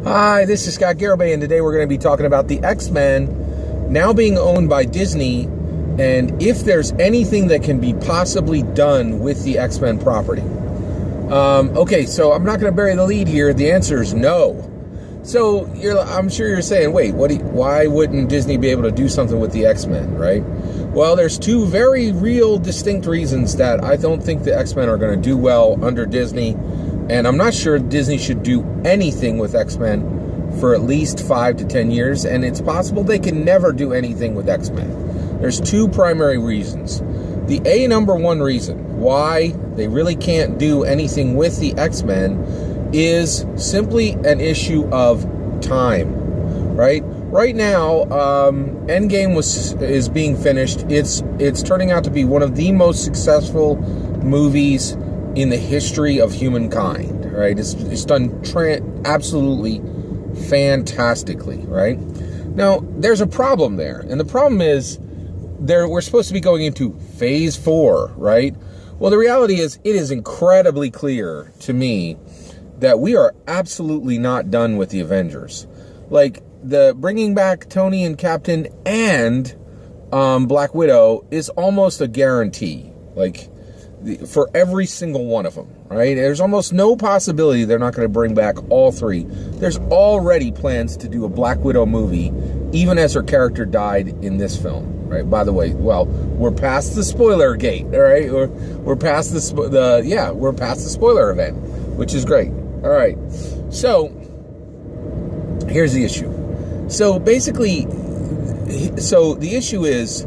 Hi, this is Scott Garibay, and today we're going to be talking about the X-Men now being owned by Disney, and if there's anything that can be possibly done with the X-Men property. Okay, so I'm not going to bury the lead here. The answer is no. So I'm sure you're saying, wait, why wouldn't Disney be able to do something with the X-Men, right? Well, there's two very real distinct reasons that I don't think the X-Men are going to do well under Disney. And I'm not sure Disney should do anything with X-Men for at least 5 to 10 years. And it's possible they can never do anything with X-Men. There's two primary reasons. The number one reason why they really can't do anything with the X-Men is simply an issue of time, right? Right now, Endgame is being finished. It's turning out to be one of the most successful movies in the history of humankind, right? It's done absolutely fantastically, right? Now, there's a problem there, and the problem is we're supposed to be going into phase 4, right? Well, the reality is it is incredibly clear to me that we are absolutely not done with the Avengers. Like, the bringing back Tony and Captain and Black Widow is almost a guarantee. Like, for every single one of them, right? There's almost no possibility they're not going to bring back all three. There's already plans to do a Black Widow movie, even as her character died in this film, right? By the way, well, we're past the spoiler gate, all right? We're past we're past the spoiler event, which is great. All right, so here's the issue. So basically, the issue is,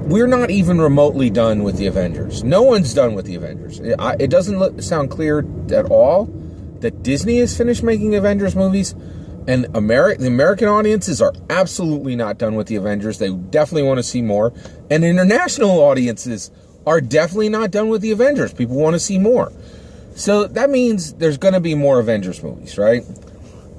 we're not even remotely done with the Avengers. No one's done with the Avengers. It doesn't sound clear at all that Disney has finished making Avengers movies, and the American audiences are absolutely not done with the Avengers. They definitely want to see more, and international audiences are definitely not done with the Avengers. People want to see more. So that means there's going to be more Avengers movies, right?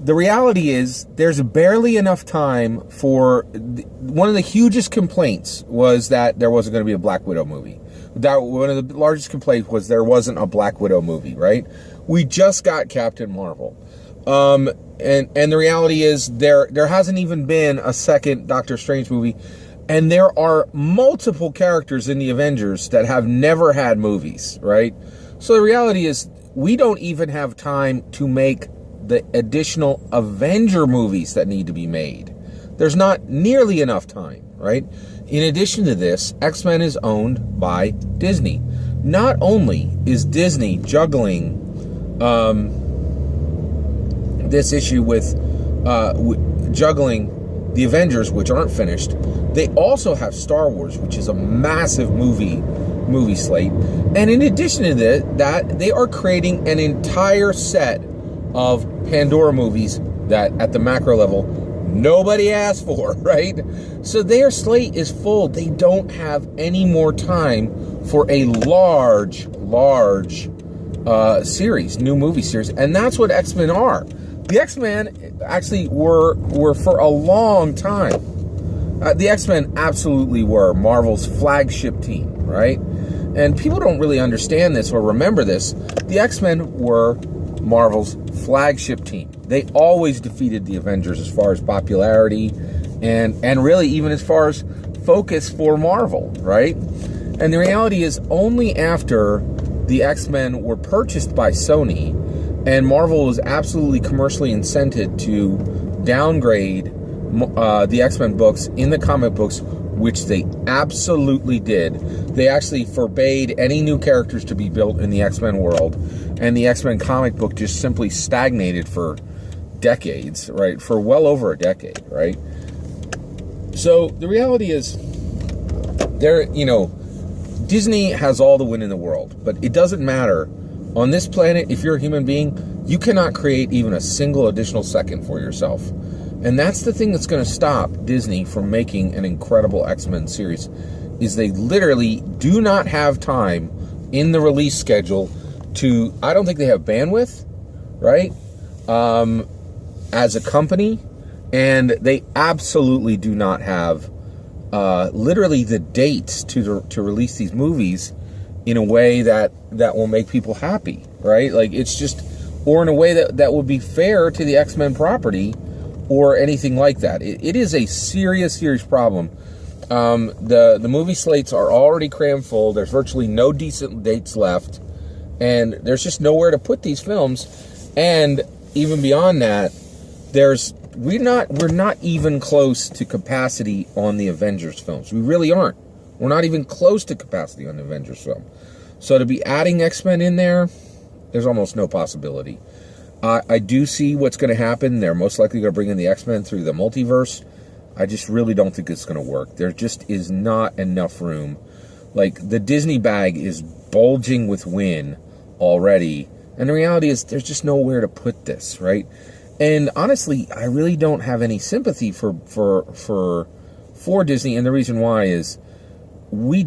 The reality is there's barely enough time for... One of the hugest complaints was that there wasn't going to be a Black Widow movie. One of the largest complaints was there wasn't a Black Widow movie, right? We just got Captain Marvel. And the reality is there hasn't even been a second Doctor Strange movie. And there are multiple characters in the Avengers that have never had movies, right? So the reality is we don't even have time to make the additional Avenger movies that need to be made. There's not nearly enough time, right? In addition to this, X-Men is owned by Disney. Not only is Disney juggling this issue with juggling the Avengers, which aren't finished, they also have Star Wars, which is a massive movie slate. And in addition to that, they are creating an entire set of Pandora movies that at the macro level nobody asked for, right? So their slate is full. They don't have any more time for a large series, new movie series, and that's what X-Men are. The X-Men actually were for a long time. The X-Men absolutely were Marvel's flagship team, right? And people don't really understand this or remember this. The X-Men were Marvel's flagship team. They always defeated the Avengers as far as popularity and really even as far as focus for Marvel, right? And the reality is only after the X-Men were purchased by Sony and Marvel was absolutely commercially incented to downgrade the X-Men books in the comic books, which they absolutely did. They actually forbade any new characters to be built in the X-Men world, and the X-Men comic book just simply stagnated for decades, right? For well over a decade, right? So the reality is, Disney has all the win in the world, but it doesn't matter. On this planet, if you're a human being, you cannot create even a single additional second for yourself. And that's the thing that's going to stop Disney from making an incredible X-Men series, is they literally do not have time in the release schedule to... I don't think they have bandwidth, right? As a company, and they absolutely do not have literally the dates to release these movies in a way that will make people happy, right? Like, it's just or in a way that would be fair to the X-Men property or anything like that. It is a serious problem. The movie slates are already crammed full. There's virtually no decent dates left, and there's just nowhere to put these films. And even beyond that, we're not even close to capacity on the Avengers films. We really aren't. We're not even close to capacity on the Avengers film. So to be adding X-Men in there's almost no possibility. I do see what's going to happen. They're most likely going to bring in the X-Men through the multiverse. I just really don't think it's going to work. There just is not enough room. Like, the Disney bag is bulging with win already. And the reality is there's just nowhere to put this, right? And honestly, I really don't have any sympathy for Disney. And the reason why is we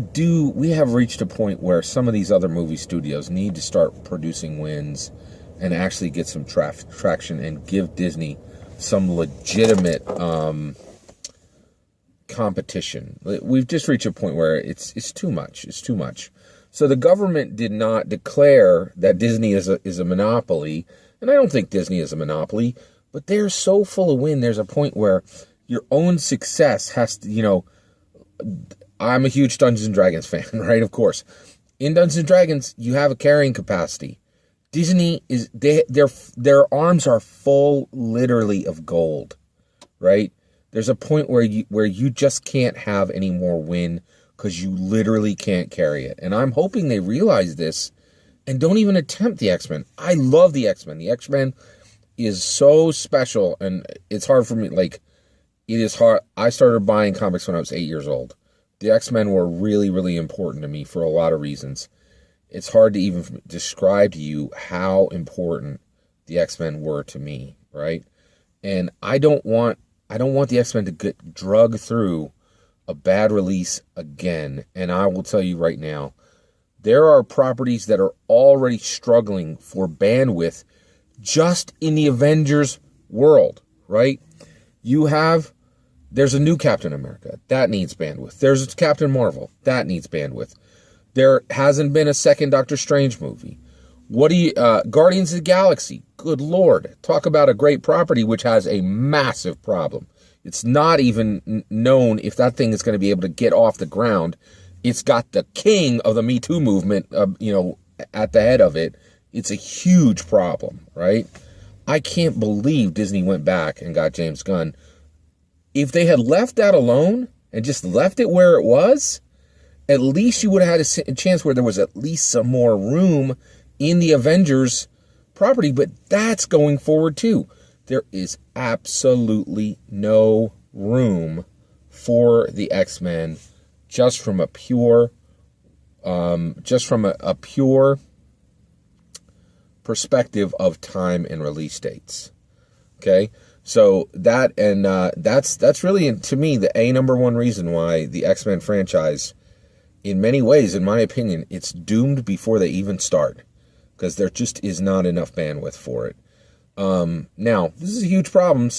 have reached a point where some of these other movie studios need to start producing wins and actually get some traction and give Disney some legitimate competition. We've just reached a point where it's too much. It's too much. So the government did not declare that Disney is a monopoly, and I don't think Disney is a monopoly, but they're so full of wind. There's a point where your own success has to, I'm a huge Dungeons & Dragons fan, right? Of course. In Dungeons & Dragons, you have a carrying capacity. Disney their arms are full, literally, of gold, right? There's a point where you just can't have any more win because you literally can't carry it. And I'm hoping they realize this and don't even attempt the X-Men. I love the X-Men. The X-Men is so special, and it's hard for me. Like, it is hard. I started buying comics when I was 8 years old. The X-Men were really, really important to me for a lot of reasons. It's hard to even describe to you how important the X-Men were to me, right? And I don't want the X-Men to get drugged through a bad release again. And I will tell you right now, there are properties that are already struggling for bandwidth just in the Avengers world, right? There's a new Captain America. That needs bandwidth. There's Captain Marvel. That needs bandwidth. There hasn't been a second Doctor Strange movie. Guardians of the Galaxy. Good Lord. Talk about a great property which has a massive problem. It's not even known if that thing is going to be able to get off the ground. It's got the king of the Me Too movement, at the head of it. It's a huge problem, right? I can't believe Disney went back and got James Gunn. If they had left that alone and just left it where it was, at least you would have had a chance where there was at least some more room in the Avengers property, but that's going forward too. There is absolutely no room for the X-Men just from a pure perspective of time and release dates. Okay? So that's really, to me, the number one reason why the X-Men franchise, in many ways, in my opinion, it's doomed before they even start, because there just is not enough bandwidth for it. Now, this is a huge problem,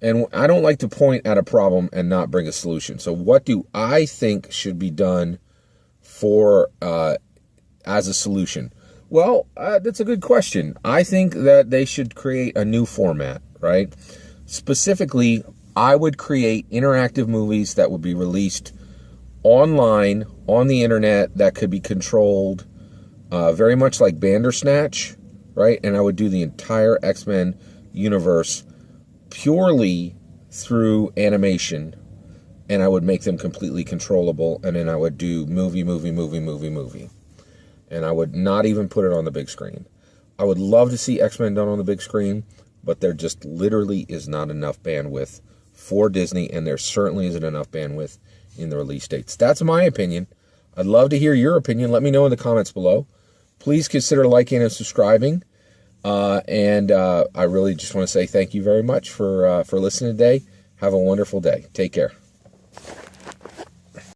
and I don't like to point at a problem and not bring a solution. So what do I think should be done as a solution? Well, that's a good question. I think that they should create a new format, right? Specifically, I would create interactive movies that would be released online, on the internet, that could be controlled very much like Bandersnatch, right? And I would do the entire X-Men universe purely through animation, and I would make them completely controllable, and then I would do movie. And I would not even put it on the big screen. I would love to see X-Men done on the big screen, but there just literally is not enough bandwidth for Disney, and there certainly isn't enough bandwidth in the release dates. That's my opinion. I'd love to hear your opinion. Let me know in the comments below. Please consider liking and subscribing. I really just want to say thank you very much for listening today. Have a wonderful day. Take care.